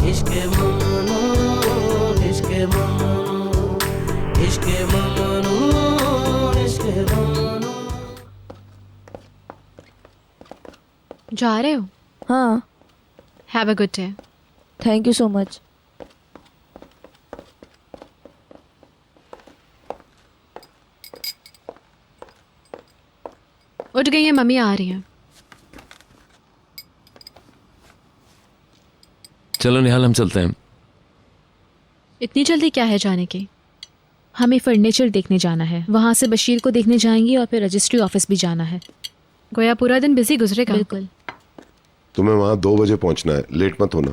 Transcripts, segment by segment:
इश्क ममनू, इश्क ममनू, इश्क ममनू, इश्क ममनू। जा रहे हो? हाँ, have a good day. Thank you so much. उठ गई है, मम्मी आ रही हैं। चलो निहाल, हम चलते हैं। इतनी जल्दी क्या है जाने की? हमें फर्नीचर देखने जाना है, वहाँ से बशीर को देखने जाएंगी और फिर रजिस्ट्री ऑफिस भी जाना है। गोया पूरा दिन बिजी गुजरेगा। बिल्कुल। तुम्हें वहाँ 2 बजे पहुँचना है, लेट मत होना।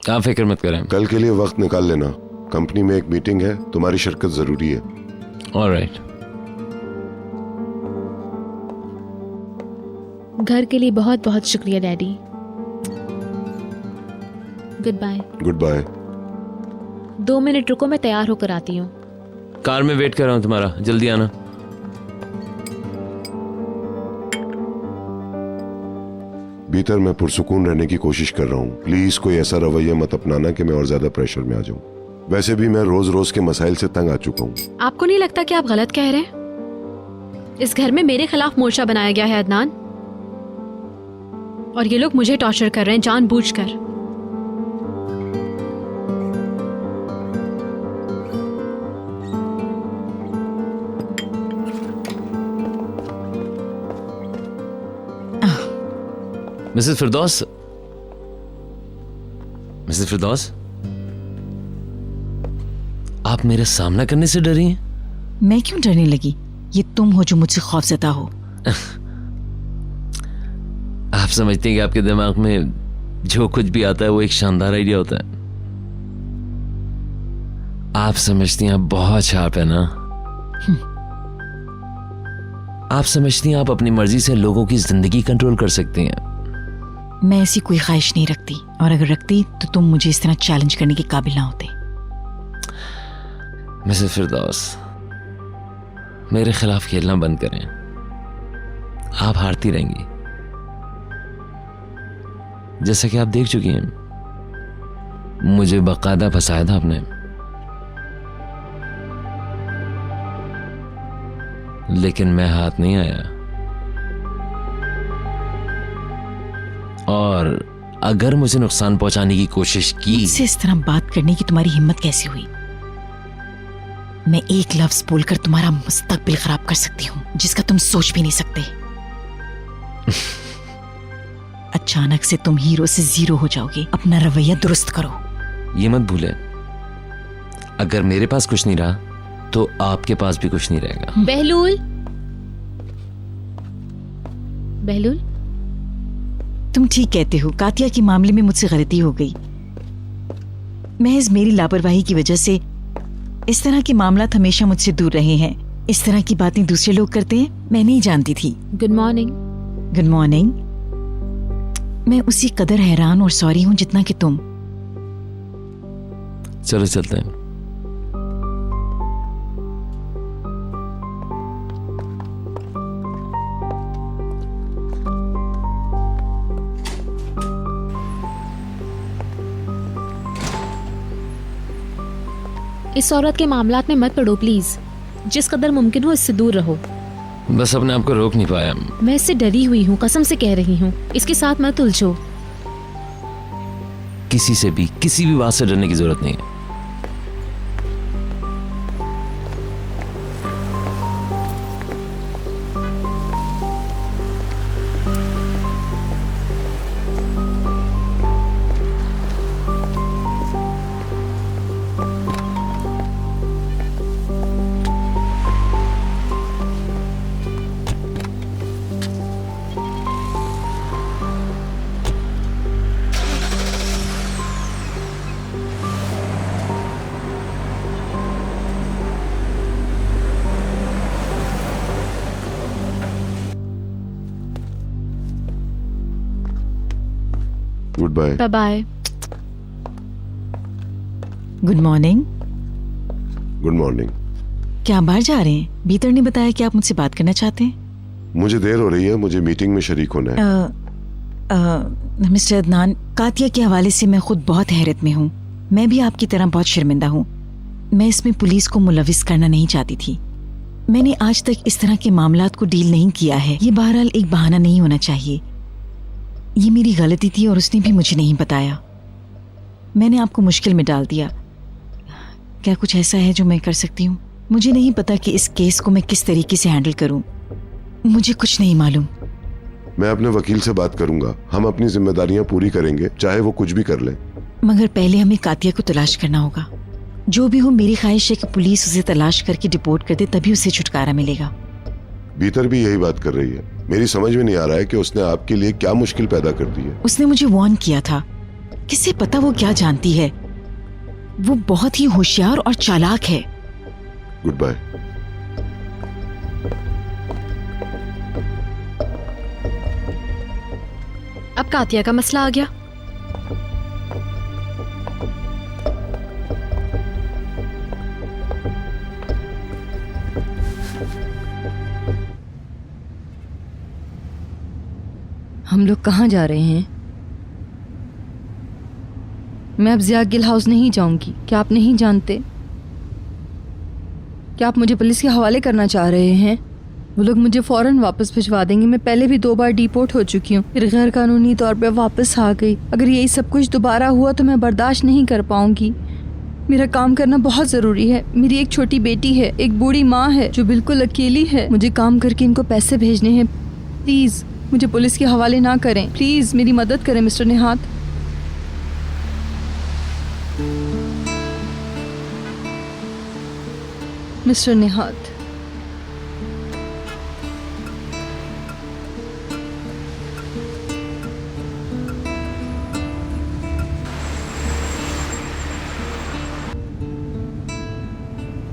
आप फिक्र मत करें। कल के लिए वक्त निकाल लेना, कंपनी में एक मीटिंग है, तुम्हारी शिरकत जरूरी है। ऑलराइट। घर के लिए बहुत बहुत शुक्रिया daddy. Good bye. Good bye. 2 minute रुको, मैं तैयार होकर आती हूँ। कार में वेट कर रहा हूँ तुम्हारा, जल्दी आना। भीतर मैं पुरसुकून रहने की कोशिश कर रहा हूँ। प्लीज कोई ऐसा रवैया मत अपनाना कि मैं और ज्यादा प्रेशर में आ जाऊँ। वैसे भी मैं रोज रोज के मसाइल से तंग आ चुका हूँ। आपको नहीं लगता कि आप गलत कह रहे हैं? इस घर में मेरे खिलाफ मोर्चा बनाया गया है अदनान, और ये लोग मुझे टॉर्चर कर रहे हैं जानबूझकर। मिसेस फिरदौस, मिसेस फिरदौस, आप मेरा सामना करने से डरी हैं? मैं क्यों डरने लगी? ये तुम हो जो मुझसे खौफजदा हो। आप समझते हैं कि आपके दिमाग में जो कुछ भी आता है वो एक शानदार आइडिया होता है। आप समझती हैं आप बहुत शार्प है ना। आप समझती हैं आप अपनी मर्जी से लोगों की जिंदगी कंट्रोल कर सकती हैं। मैं ऐसी कोई ख्वाहिश नहीं रखती, और अगर रखती तो तुम मुझे इस तरह चैलेंज करने के काबिल ना होते। मिसेस फिरदौस, मेरे खिलाफ खेलना बंद करें। आप हारती रहेंगी, जैसा कि आप देख चुकी हैं। मुझे बाकायदा फंसाया था आपने, लेकिन मैं हाथ नहीं आया। और अगर मुझे नुकसान पहुंचाने की कोशिश की। मुझसे इस तरह बात करने की तुम्हारी हिम्मत कैसे हुई? मैं एक लफ्ज बोलकर तुम्हारा मुस्तकबिल खराब कर सकती हूँ, जिसका तुम सोच भी नहीं सकते। अचानक से तुम हीरो से जीरो हो जाओगे। अपना रवैया दुरुस्त करो। ये मत भूले, अगर मेरे पास कुछ नहीं रहा तो आपके पास भी कुछ नहीं रहेगा। बहलूल, बहलूल, तुम ठीक कहते हो। कातिया के मामले में मुझसे गलती हो गई। महज मेरी लापरवाही की वजह से इस तरह के मामलात हमेशा मुझसे दूर रहे हैं। इस तरह की बातें दूसरे लोग करते हैं, मैं नहीं जानती थी। Good morning. Good morning. मैं उसी कदर हैरान और सॉरी हूं जितना कि तुम। चलो चलते हैं। इस औरत के मामलात में मत पड़ो प्लीज। जिस कदर मुमकिन हो इससे दूर रहो। बस अपने आप को रोक नहीं पाया। मैं इससे डरी हुई हूँ, कसम से कह रही हूँ। इसके साथ मत उलझो। किसी से भी किसी भी बात से डरने की जरूरत नहीं है। Good bye. Bye bye. Good morning. Good morning. क्या आप बाहर जा रहे हैं? भीतर ने बताया कि आप मुझसे बात करना चाहते हैं। मुझे देर हो रही है, मुझे मीटिंग में शरीक होना है। मिस्टर अदनान, कातिया के हवाले से मैं खुद बहुत हैरत में हूँ। मैं भी आपकी तरह बहुत शर्मिंदा हूँ। मैं इसमें पुलिस को मुलविस करना नहीं चाहती थी। मैंने आज तक इस तरह के मामलात को डील नहीं किया है। ये बहरहाल एक बहाना नहीं होना चाहिए। ये मेरी गलती थी और उसने भी मुझे नहीं बताया। मैंने आपको मुश्किल में डाल दिया। क्या कुछ ऐसा है जो मैं कर सकती हूँ? मुझे नहीं पता कि इस केस को मैं किस तरीके से हैंडल करूँ। मुझे कुछ नहीं मालूम। मैं अपने वकील से बात करूंगा। हम अपनी जिम्मेदारियां पूरी करेंगे, चाहे वो कुछ भी कर ले। मगर पहले हमें कातिया को तलाश करना होगा। जो भी हो, मेरी ख्वाहिश है कि पुलिस उसे तलाश करके डिपोर्ट कर दे, तभी उसे छुटकारा मिलेगा। भीतर भी यही बात कर रही है। मेरी समझ में नहीं आ रहा है कि उसने आपके लिए क्या मुश्किल पैदा कर दी है। उसने मुझे वार्न किया था। किसे पता वो क्या जानती है। वो बहुत ही होशियार और चालाक है। Good bye. अब कातिया का मसला आ गया। हम लोग कहाँ जा रहे हैं? मैं अब जिया गिल हाउस नहीं जाऊंगी। क्या आप नहीं जानते? क्या आप मुझे पुलिस के हवाले करना चाह रहे हैं? वो लोग मुझे फौरन वापस भिजवा देंगे। मैं पहले भी 2 बार डिपोर्ट हो चुकी हूँ, फिर गैर कानूनी तौर पे वापस आ गई। अगर यही सब कुछ दोबारा हुआ तो मैं बर्दाश्त नहीं कर पाऊंगी। मेरा काम करना बहुत ज़रूरी है। मेरी एक छोटी बेटी है, एक बूढ़ी माँ है जो बिल्कुल अकेली है। मुझे काम करके इनको पैसे भेजने हैं। प्लीज़ मुझे पुलिस के हवाले ना करें। प्लीज़ मेरी मदद करें मिस्टर निहात। मिस्टर निहात,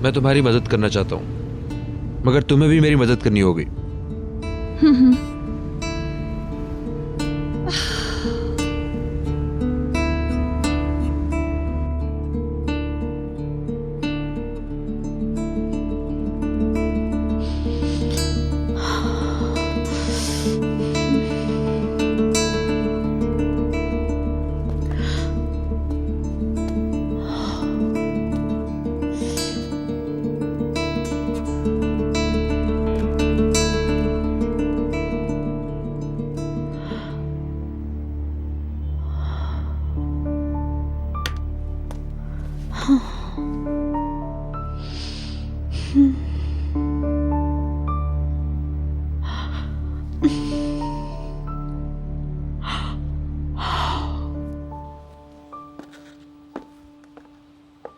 मैं तुम्हारी मदद करना चाहता हूँ, मगर तुम्हें भी मेरी मदद करनी होगी।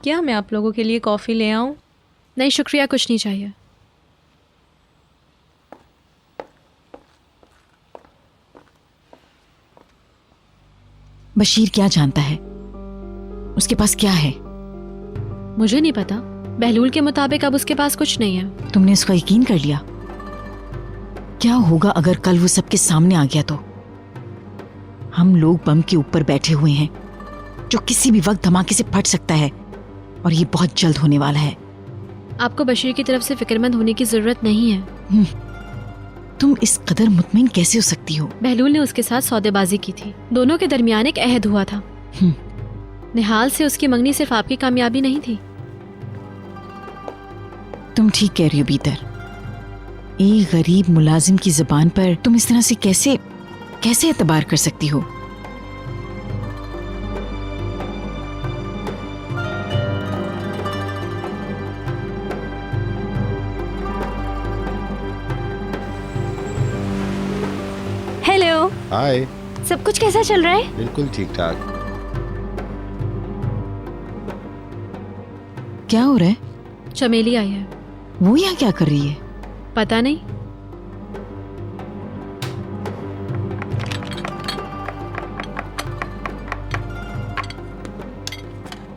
क्या मैं आप लोगों के लिए कॉफ़ी ले आऊं? नहीं शुक्रिया, कुछ नहीं चाहिए। बशीर क्या जानता है? उसके पास क्या है? मुझे नहीं पता। बहलूल के मुताबिक अब उसके पास कुछ नहीं है। तुमने उसका यकीन कर लिया? क्या होगा अगर कल वो सबके सामने आ गया तो? हम लोग बम के ऊपर बैठे हुए हैं जो किसी भी वक्त धमाके से फट सकता है, और ये बहुत जल्द होने वाला है। आपको बशीर की तरफ से फिक्रमंद होने की जरूरत नहीं है। तुम इस कदर मुतमईन कैसे हो सकती हो? बहलूल ने उसके साथ सौदेबाजी की थी। दोनों के दरमियान एक अहद हुआ था। निहाल से उसकी मंगनी सिर्फ आपकी कामयाबी नहीं थी। तुम ठीक कह रही हो बीतर। एक गरीब मुलाजिम की जुबान पर तुम इस तरह से कैसे एतबार कर सकती हो? हेलो, हाय। सब कुछ कैसा चल रहा है? बिल्कुल ठीक ठाक। क्या हो रहा है? चमेली आई है। वो यहाँ क्या कर रही है? पता नहीं।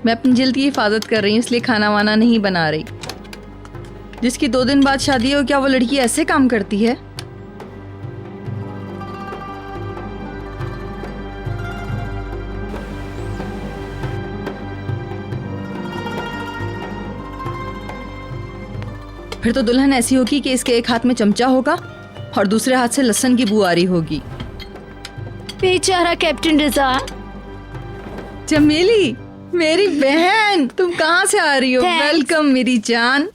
मैं अपनी जल्द की हिफाजत कर रही हूँ, इसलिए खाना वाना नहीं बना रही। जिसकी 2 दिन बाद शादी हो, क्या वो लड़की ऐसे काम करती है? फिर तो दुल्हन ऐसी होगी कि इसके एक हाथ में चमचा होगा और दूसरे हाथ से लहसुन की बू आ रही होगी। बेचारा कैप्टन रजा, चमेली, मेरी बहन, तुम कहाँ से आ रही हो? Thanks. वेलकम मेरी जान।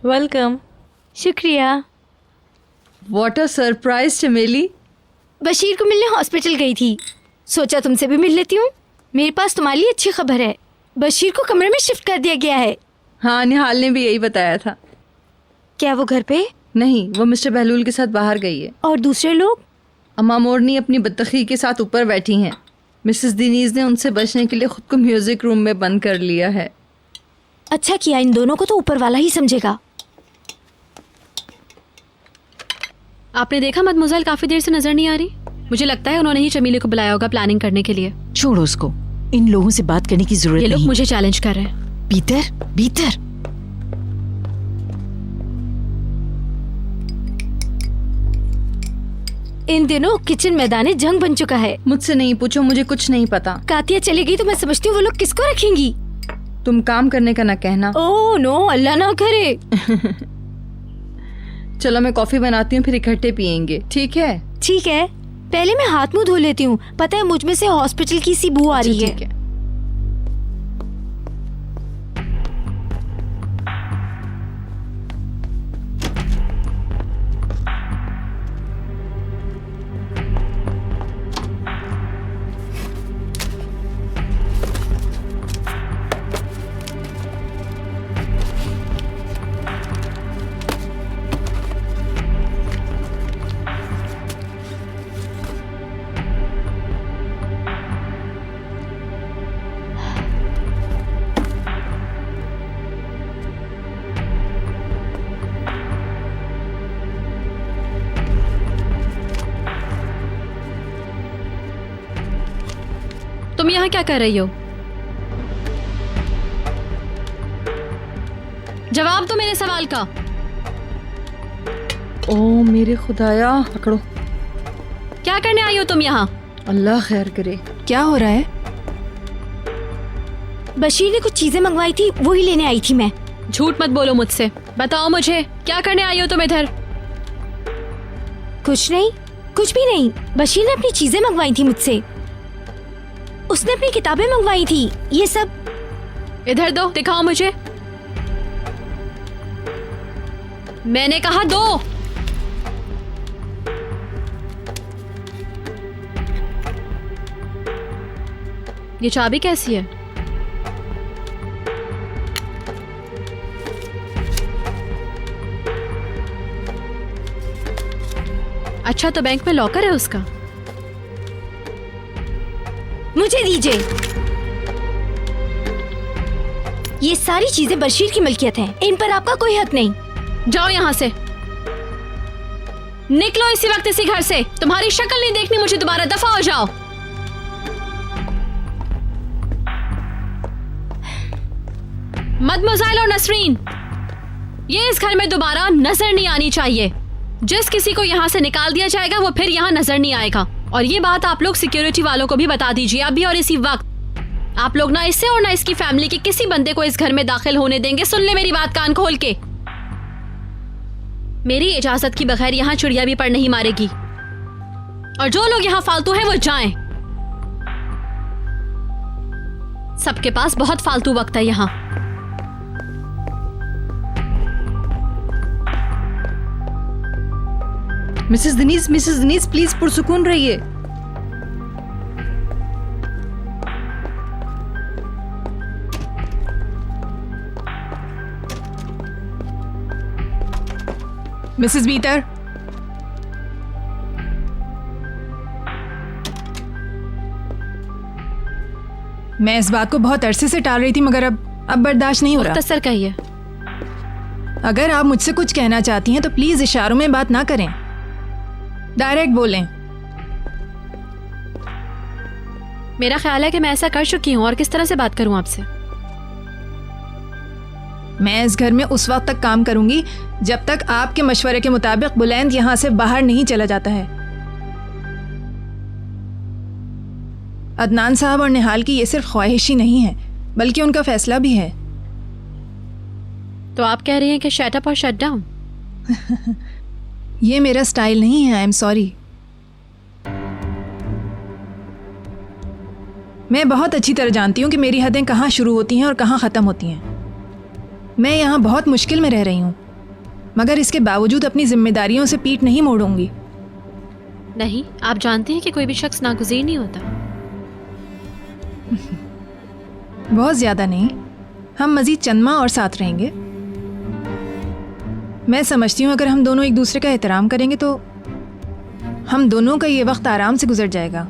वेलकम। शुक्रिया। व्हाट अ सरप्राइज चमेली। बशीर को मिलने हॉस्पिटल गई थी, सोचा तुमसे भी मिल लेती हूँ। मेरे पास तुम्हारे लिए अच्छी खबर है, बशीर को कमरे में शिफ्ट कर दिया गया है। हाँ, निहाल ने भी यही बताया था। क्या वो घर पे? नहीं, वो मिस्टर बहलूल के साथ बाहर गई है। और दूसरे लोग? अम्मा मोरनी अपनी बदतखी के साथ ऊपर बैठी हैं। मिसेस दिनीज ने उनसे बचने के लिए खुद को म्यूजिक रूम में बंद कर लिया है। अच्छा किया, इन दोनों को तो ऊपर वाला ही समझेगा। आपने देखा मदमुज़ाइल काफी देर से नजर नहीं आ रही। मुझे लगता है उन्होंने ही चमीले को बुलाया होगा प्लानिंग करने के लिए। छोड़ो उसको, इन लोगों से बात करने की जरूरत ये लोग नहीं। मुझे चैलेंज कर रहे हैं। भीतर भीतर। इन दिनों किचन मैदान जंग बन चुका है। मुझसे नहीं पूछो, मुझे कुछ नहीं पता। कातिया चली गई तो मैं समझती हूँ वो लोग किसको रखेंगी। तुम काम करने का ना कहना। ओह नो, अल्लाह ना करे। चलो मैं कॉफी बनाती हूँ, फिर इकट्ठे पियेंगे, ठीक है? ठीक है, पहले मैं हाथ मुंह धो लेती हूँ। पता है मुझ में से हॉस्पिटल की सी बू आ रही है। ठीक है। तुम यहाँ क्या कर रही हो? जवाब दो मेरे सवाल का। ओ मेरे खुदाया, पकड़ो। क्या करने आई हो तुम यहाँ? अल्लाह खैर करे। क्या हो रहा है? बशीर ने कुछ चीजें मंगवाई थी, वो ही लेने आई थी मैं। झूठ मत बोलो मुझसे, बताओ मुझे क्या करने आई हो तुम इधर? कुछ नहीं, कुछ भी नहीं। बशीर ने अपनी चीजें मंगवाई थी मुझसे। उसने अपनी किताबें मंगवाई थी, ये सब। इधर दो, दिखाओ मुझे। मैंने कहा दो। ये चाबी कैसी है? अच्छा, तो बैंक में लॉकर है उसका। मुझे दीजिए। ये सारी चीजें बशीर की मिल्कियत हैं, इन पर आपका कोई हक नहीं। जाओ यहाँ से, निकलो इसी वक्त इसी घर से। तुम्हारी शक्ल नहीं देखनी मुझे दोबारा, दफा हो जाओ। मदमुज़ाइल और नसरीन, ये इस घर में दोबारा नजर नहीं आनी चाहिए। जिस किसी को यहाँ से निकाल दिया जाएगा वो फिर यहाँ नजर नहीं आएगा। और ये बात आप लोग सिक्योरिटी वालों को भी बता दीजिए अभी और इसी वक्त। आप लोग ना इससे और ना इसकी फैमिली के किसी बंदे को इस घर में दाखिल होने देंगे। सुन ले मेरी बात कान खोल के। मेरी इजाजत की बगैर यहाँ चिड़िया भी पर नहीं मारेगी। और जो लोग यहाँ फालतू हैं वो जाएं। सबके पास बहुत फालतू वक्त है यहाँ। मिसेस दिनीज प्लीज पुरसुकून रहिए। मिसेस बीतर, मैं इस बात को बहुत अरसे से टाल रही थी, मगर अब बर्दाश्त नहीं हो रहा। मुख्तसर कहिए। अगर आप मुझसे कुछ कहना चाहती हैं तो प्लीज इशारों में बात ना करें, डायरेक्ट बोलें। मेरा ख्याल है कि मैं ऐसा कर चुकी हूँ और किस तरह से बात करूँ आपसे। मैं इस घर में उस वक्त तक काम करूंगी जब तक आपके मशवरे के मुताबिक बुलंद यहाँ से बाहर नहीं चला जाता है। अदनान साहब और निहाल की ये सिर्फ ख्वाहिश ही नहीं है बल्कि उनका फैसला भी है। तो आप कह रही हैं कि शट अप और शट डाउन? ये मेरा स्टाइल नहीं है, आई एम सॉरी। मैं बहुत अच्छी तरह जानती हूँ कि मेरी हदें कहाँ शुरू होती हैं और कहाँ ख़त्म होती हैं। मैं यहाँ बहुत मुश्किल में रह रही हूँ, मगर इसके बावजूद अपनी जिम्मेदारियों से पीठ नहीं मोड़ूंगी। नहीं, आप जानते हैं कि कोई भी शख्स नागुज़ीर नहीं होता। बहुत ज़्यादा नहीं, हम मज़ीद चंद माह और साथ रहेंगे। मैं समझती हूँ अगर हम दोनों एक दूसरे का एहतराम करेंगे तो हम दोनों का ये वक्त आराम से गुजर जाएगा।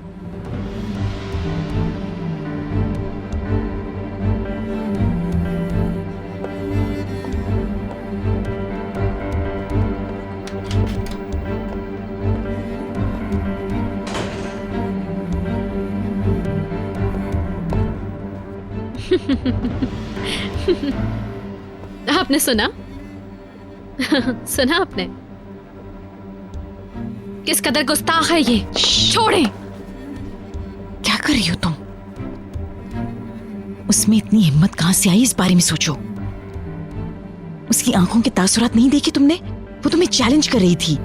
आपने सुना? सुना आपने? किस कदर गुस्ताख है ये। छोड़े। क्या कर रही हो तुम? उसमें इतनी हिम्मत कहां से आई, इस बारे में सोचो। उसकी आंखों के तासुरात नहीं देखे तुमने? वो तुम्हें चैलेंज कर रही थी।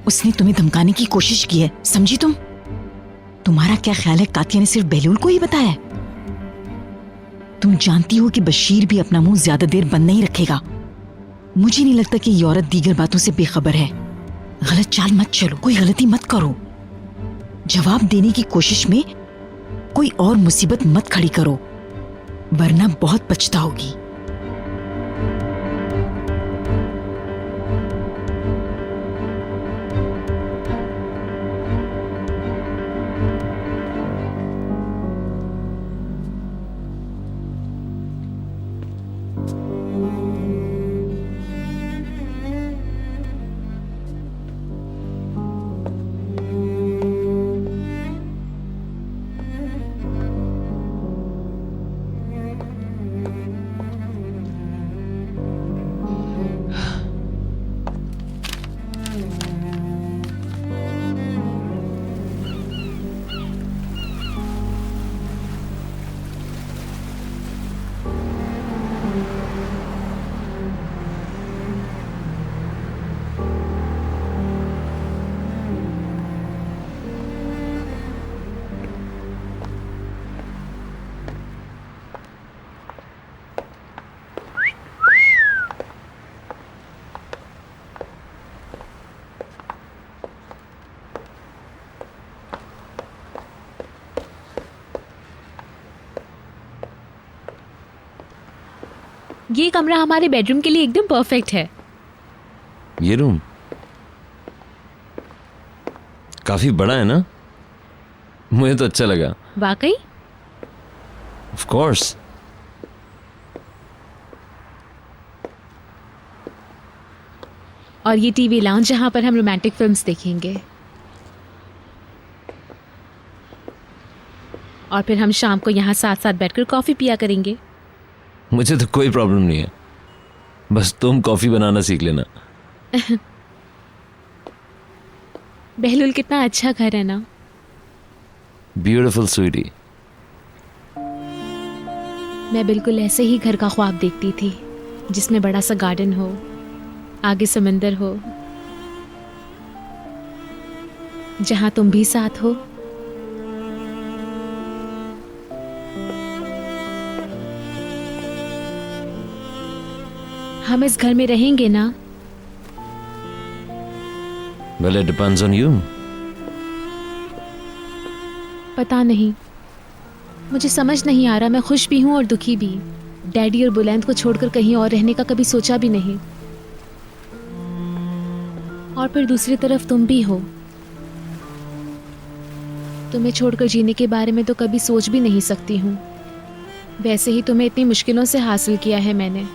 उसने तुम्हें धमकाने की कोशिश की है, समझी तुम? तुम्हारा क्या ख्याल है कातिया ने सिर्फ बहलूल को ही बताया है? तुम जानती हो कि बशीर भी अपना मुंह ज्यादा देर बंद नहीं रखेगा। मुझे नहीं लगता कि ये औरत दीगर बातों से बेखबर है। गलत चाल मत चलो, कोई गलती मत करो। जवाब देने की कोशिश में कोई और मुसीबत मत खड़ी करो, वरना बहुत पछताओगी। ये कमरा हमारे बेडरूम के लिए एकदम परफेक्ट है। ये रूम काफी बड़ा है ना? मुझे तो अच्छा लगा। वाकई? Of course. और ये टीवी लाउंज जहां पर हम रोमांटिक फिल्म्स देखेंगे। और फिर हम शाम को यहाँ साथ साथ बैठकर कॉफी पिया करेंगे। मुझे तो कोई प्रॉब्लम नहीं है, बस तुम कॉफी बनाना सीख लेना। बहलुल कितना अच्छा घर है ना? ब्यूटीफुल स्वीटी। मैं बिल्कुल ऐसे ही घर का ख्वाब देखती थी, जिसमें बड़ा सा गार्डन हो, आगे समंदर हो, जहां तुम भी साथ हो। हम इस घर में रहेंगे ना? Well, it depends on you. पता नहीं, मुझे समझ नहीं आ रहा। मैं खुश भी हूँ और दुखी भी। डैडी और बुलंद को छोड़कर कहीं और रहने का कभी सोचा भी नहीं। और फिर दूसरी तरफ तुम भी हो। तुम्हें छोड़कर जीने के बारे में तो कभी सोच भी नहीं सकती हूँ। वैसे ही तुम्हें इतनी मुश्किलों से हासिल किया है मैंने।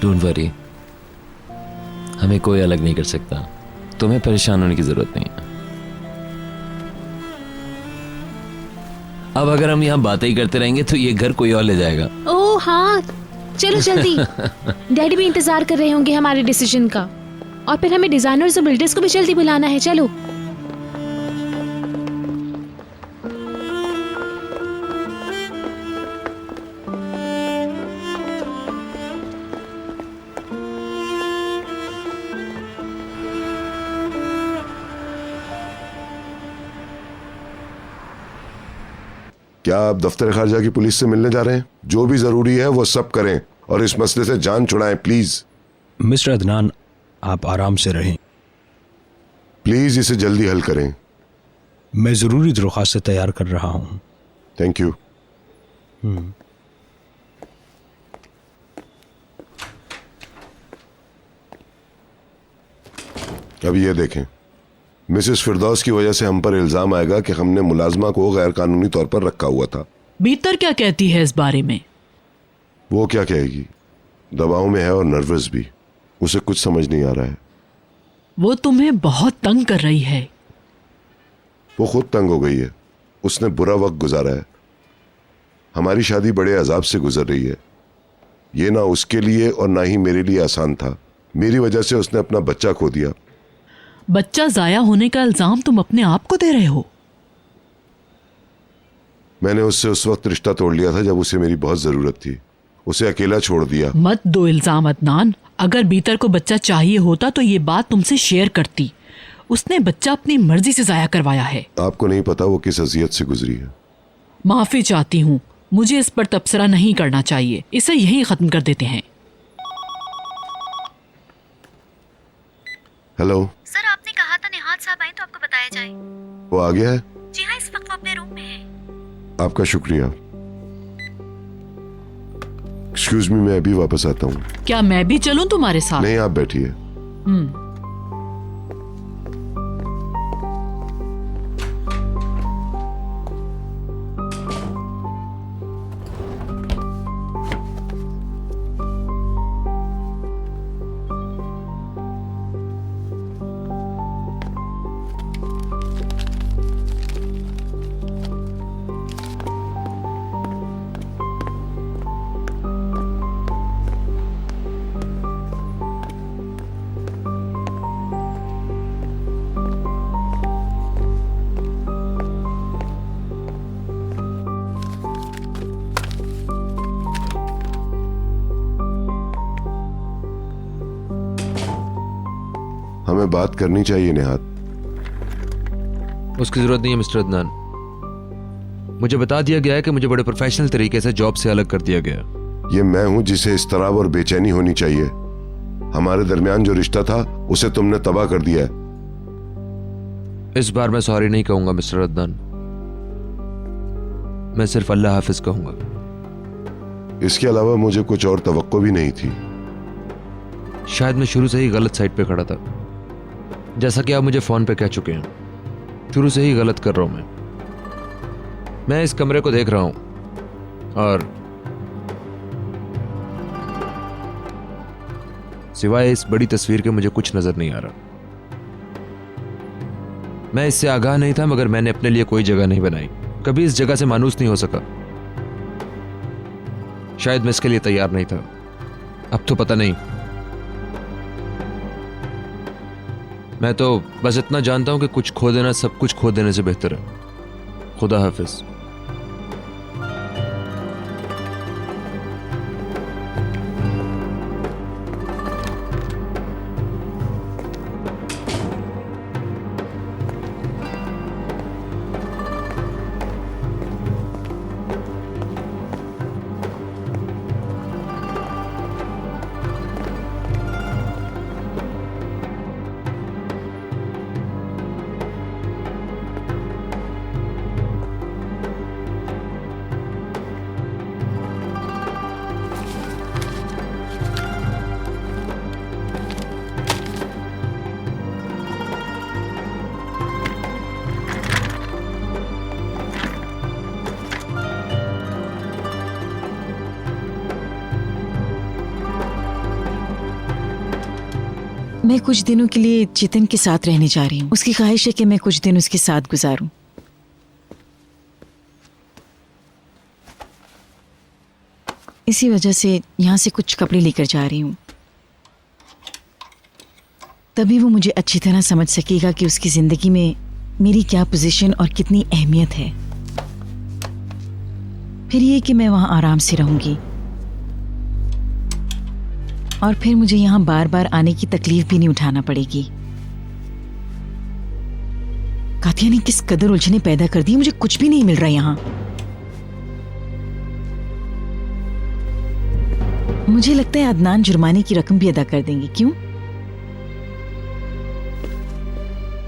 डोंट वरी, हमें कोई अलग नहीं कर सकता। तुम्हें परेशान होने की जरूरत नहीं है। अब अगर हम यहाँ बातें ही करते रहेंगे तो ये घर कोई और ले जाएगा। ओह हाँ, चलो जल्दी। डैडी भी इंतजार कर रहे होंगे हमारे डिसीजन का। और फिर हमें डिजाइनर्स और बिल्डर्स को भी जल्दी बुलाना है। चलो। क्या आप दफ्तर खारजा की पुलिस से मिलने जा रहे हैं? जो भी जरूरी है वो सब करें और इस मसले से जान छुड़ाएं प्लीज। मिस्टर अदनान, आप आराम से रहें। प्लीज इसे जल्दी हल करें। मैं ज़रूरी दरख्वास्त तैयार कर रहा हूँ। Thank you. अब ये देखें, मिसेस फिरदौस की वजह से हम पर इल्जाम आएगा कि हमने मुलाजमा को गैर कानूनी तौर पर रखा हुआ था। बीतर क्या कहती है इस बारे में? वो क्या कहेगी, दबाव में है और नर्वस भी, उसे कुछ समझ नहीं आ रहा है। वो तुम्हें बहुत तंग कर रही है। वो खुद तंग हो गई है, उसने बुरा वक्त गुजारा है। हमारी शादी बड़े अजाब से गुजर रही है। ये ना उसके लिए और ना ही मेरे लिए आसान था। मेरी वजह से उसने अपना बच्चा खो दिया। बच्चा जाया होने का इल्जाम तुम अपने आप को दे रहे हो। मैंने उससे उस वक्त रिश्ता तोड़ लिया था जब उसे मेरी बहुत जरूरत थी। उसे अकेला छोड़ दिया। मत दो इल्जाम अदनान। अगर बीतर को बच्चा चाहिए होता तो ये बात तुमसे शेयर करती। उसने बच्चा अपनी मर्जी से जाया करवाया है। आपको नहीं पता वो किस अजियत से गुजरी है। माफी चाहती हूँ, मुझे इस पर तबसरा नहीं करना चाहिए। इसे यहीं खत्म कर देते हैं। हेलो सर, आपने कहा था निहाद साहब आए तो आपको बताया जाए। वो आ गया है? जी हाँ, इस वक्त वो अपने रूम में है। आपका शुक्रिया। एक्सक्यूज मी, मैं अभी वापस आता हूँ। क्या मैं भी चलूं तुम्हारे साथ? नहीं, आप बैठिए। हमें बात करनी चाहिए निहाद। उसकी जरूरत नहीं है मिस्टर अदनान। मुझे बता दिया गया है कि मुझे बड़े प्रोफेशनल तरीके से जॉब से अलग कर दिया गया। ये मैं हूं जिसे इस्तराब और बेचैनी होनी चाहिए। हमारे दरमियान जो रिश्ता था उसे तुमने तबाह कर दिया है। इस बार मैं सॉरी नहीं कहूंगा मिस्टर अदनान। मैं सिर्फ अल्लाह हाफिज कहूंगा। इसके अलावा मुझे कुछ और तवक्को भी नहीं थी। शायद मैं शुरू से ही गलत साइड पे खड़ा था, जैसा कि आप मुझे फोन पे कह चुके हैं। शुरू से ही गलत कर रहा हूं मैं इस कमरे को देख रहा हूं और सिवाय इस बड़ी तस्वीर के मुझे कुछ नजर नहीं आ रहा। मैं इससे आगाह नहीं था, मगर मैंने अपने लिए कोई जगह नहीं बनाई। कभी इस जगह से मानूस नहीं हो सका। शायद मैं इसके लिए तैयार नहीं था। अब तो पता नहीं। मैं तो बस इतना जानता हूं कि कुछ खो देना सब कुछ खो देने से बेहतर है। खुदा हाफिज। मैं कुछ दिनों के लिए जितिन के साथ रहने जा रही हूँ। उसकी ख्वाहिश है कि मैं कुछ दिन उसके साथ गुजारूं। इसी वजह से यहाँ से कुछ कपड़े लेकर जा रही हूँ। तभी वो मुझे अच्छी तरह समझ सकेगा कि उसकी जिंदगी में मेरी क्या पोजीशन और कितनी अहमियत है। फिर ये कि मैं वहाँ आराम से रहूंगी और फिर मुझे यहाँ बार बार आने की तकलीफ भी नहीं उठाना पड़ेगी। कातिया ने किस कदर उलझने पैदा कर दी, मुझे कुछ भी नहीं मिल रहा यहाँ। मुझे लगता है अदनान जुर्माने की रकम भी अदा कर देंगे। क्यों?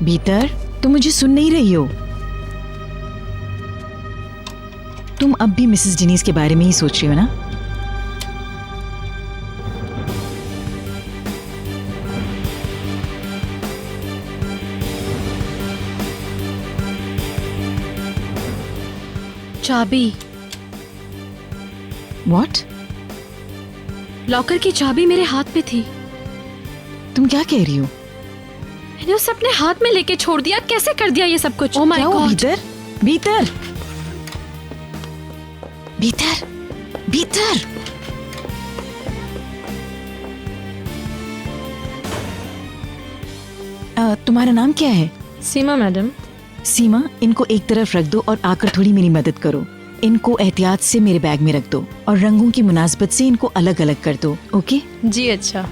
भीतर, तुम मुझे सुन नहीं रही हो? तुम अब भी मिसेस डिनीज के बारे में ही सोच रही हो ना? चाबी। व्हाट? लॉकर की चाबी मेरे हाथ में थी। तुम क्या कह रही हो? मैंने उसे अपने हाथ में लेके छोड़ दिया। कैसे कर दिया ये सब कुछ? ओह माय क्या हुआ? गॉड। भीतर, भीतर, भीतर, भीतर। तुम्हारा नाम क्या है? सीमा मैडम। सीमा, इनको एक तरफ रख दो और आकर थोड़ी मेरी मदद करो। इनको एहतियात से मेरे बैग में रख दो और रंगों की मुनासबत से इनको अलग अलग कर दो। ओके? जी अच्छा।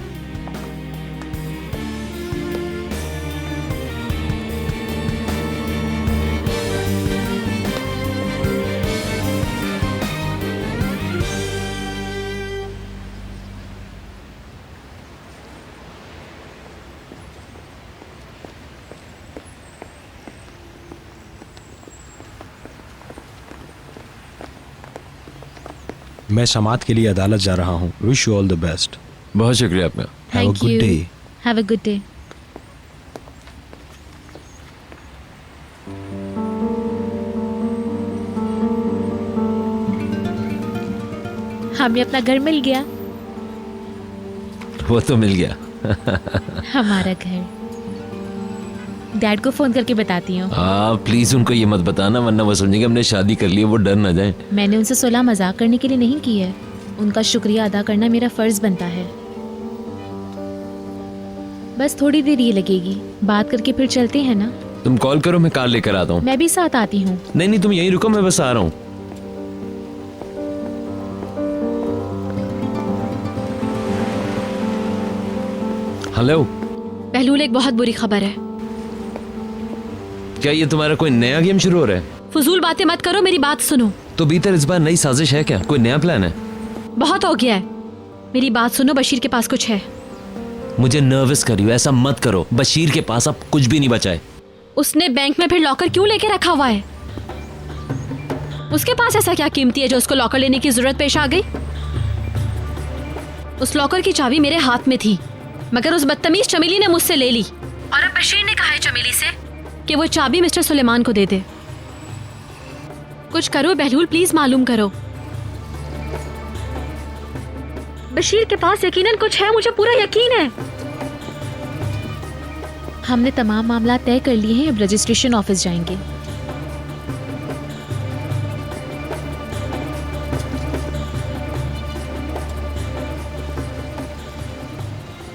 मैं समात के लिए अदालत जा रहा हूँ। Wish you all the best. बहुत शुक्रिया आपका। Have a good day. Have a good day. हमें अपना घर मिल गया। वो तो मिल गया। हमारा घर। डैड को फोन करके बताती हूँ। हाँ प्लीज उनको ये मत बताना, वरना वो समझेंगे हमने शादी कर ली है, वो डर ना जाए। मैंने उनसे सुलह मजाक करने के लिए नहीं की है। उनका शुक्रिया अदा करना मेरा फर्ज बनता है। बस थोड़ी देर ये लगेगी, बात करके फिर चलते हैं ना। तुम कॉल करो, मैं कार लेकर आता हूँ। मैं भी साथ आती हूँ। नहीं नहीं तुम यहीं रुको, मैं बस आ रहा हूँ। हेलो बहलूल, एक बहुत बुरी खबर है। क्या ये तुम्हारा कोई नया गेम शुरू हो रहा है? फजूल बातें मत करो, मेरी बात सुनो। तो भीतर इस बार नई साजिश है क्या? कोई नया प्लान है? बहुत हो गया है, मेरी बात सुनो। बशीर के पास कुछ है। मुझे नर्वस करियो, ऐसा मत करो। बशीर के पास अब कुछ भी नहीं बचा है। उसने बैंक में फिर लॉकर क्यों लेके रखा हुआ है? उसके पास ऐसा क्या कीमती है जो उसको लॉकर लेने की जरूरत पेश आ गई? उस लॉकर की चाबी मेरे हाथ में थी, मगर उस बदतमीज चमेली ने मुझसे ले ली। और अब बशीर ने कहा है चमेली से कि वो चाबी मिस्टर सुलेमान को दे दे। कुछ करो बहलूल, प्लीज मालूम करो। बशीर के पास यकीनन कुछ है, मुझे पूरा यकीन है। हमने तमाम मामला तय कर लिए हैं, अब रजिस्ट्रेशन ऑफिस जाएंगे।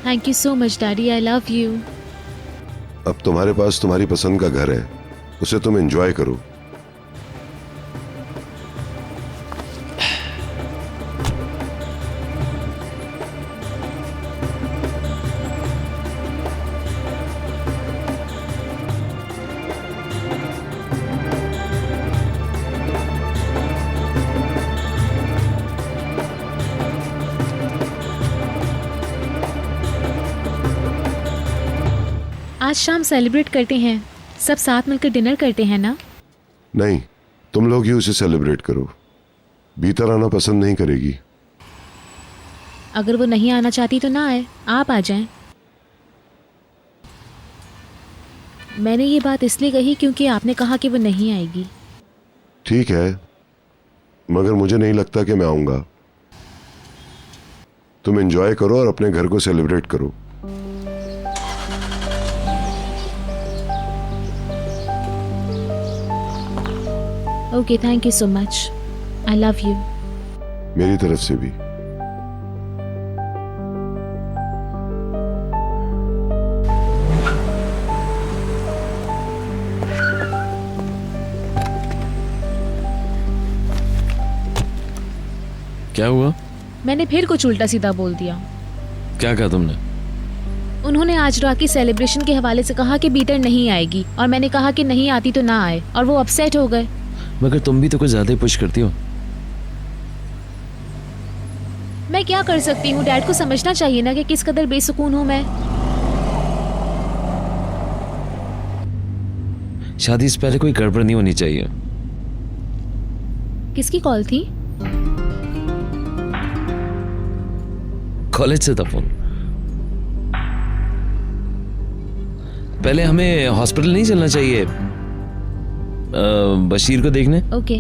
Thank you so much daddy, I love you. अब तुम्हारे पास तुम्हारी पसंद का घर है, उसे तुम एंजॉय करो। आज शाम सेलिब्रेट करते हैं, सब साथ मिलकर डिनर करते हैं ना? नहीं, तुम लोग ही उसे सेलिब्रेट करो। भीतर आना पसंद नहीं करेगी। अगर वो नहीं आना चाहती तो ना आए, आप आ जाएं। मैंने ये बात इसलिए कही क्योंकि आपने कहा कि वो नहीं आएगी। ठीक है, मगर मुझे नहीं लगता कि मैं आऊंगा। तुम एंजॉय करो और अपने घर को सेलिब्रेट करो। Okay, thank you so much, I love you. मेरी तरफ से भी। क्या हुआ? मैंने फिर कुछ उल्टा सीधा बोल दिया। क्या कहा तुमने? उन्होंने आज रात की सेलिब्रेशन के हवाले से कहा कि बीटर नहीं आएगी, और मैंने कहा कि नहीं आती तो ना आए, और वो अपसेट हो गए। मगर तुम भी तो कुछ ज्यादा ही पुश करती हो। मैं क्या कर सकती हूँ? डैड को समझना चाहिए ना कि किस कदर बेसुकून हूँ मैं। शादी से पहले कोई गड़बड़ नहीं होनी चाहिए। किसकी कॉल थी? कॉलेज से था फोन। पहले हमें हॉस्पिटल नहीं चलना चाहिए बशीर को देखने? ओके।